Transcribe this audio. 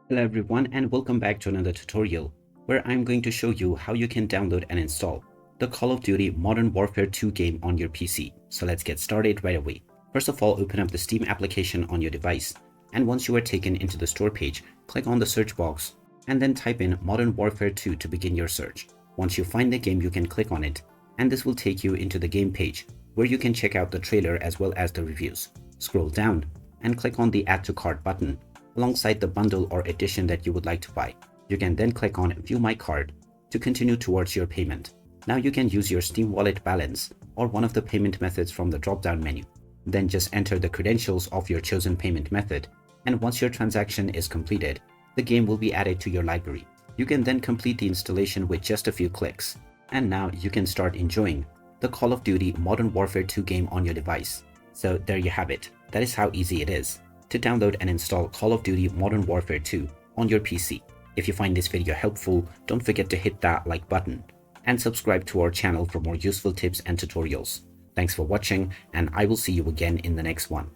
Hello everyone and welcome back to another tutorial where I'm going to show you how you can download and install the Call of Duty Modern Warfare 2 game on your PC. So let's get started right away. First of all, open up the Steam application on your device, and once you are taken into the store page, click on the search box and then type in Modern Warfare 2 to begin your search. Once you find the game, you can click on it and this will take you into the game page where you can check out the trailer as well as the reviews. Scroll down and click on the Add to Cart button alongside the bundle or edition that you would like to buy. You can then click on View My Card to continue towards your payment. Now you can use your Steam Wallet balance or one of the payment methods from the drop-down menu. Then just enter the credentials of your chosen payment method, and once your transaction is completed, the game will be added to your library. You can then complete the installation with just a few clicks, and now you can start enjoying the Call of Duty Modern Warfare 2 game on your device. So there you have it. That is how easy it is to download and install Call of Duty Modern Warfare 2 on your PC. If you find this video helpful, don't forget to hit that like button and subscribe to our channel for more useful tips and tutorials. Thanks for watching, and I will see you again in the next one.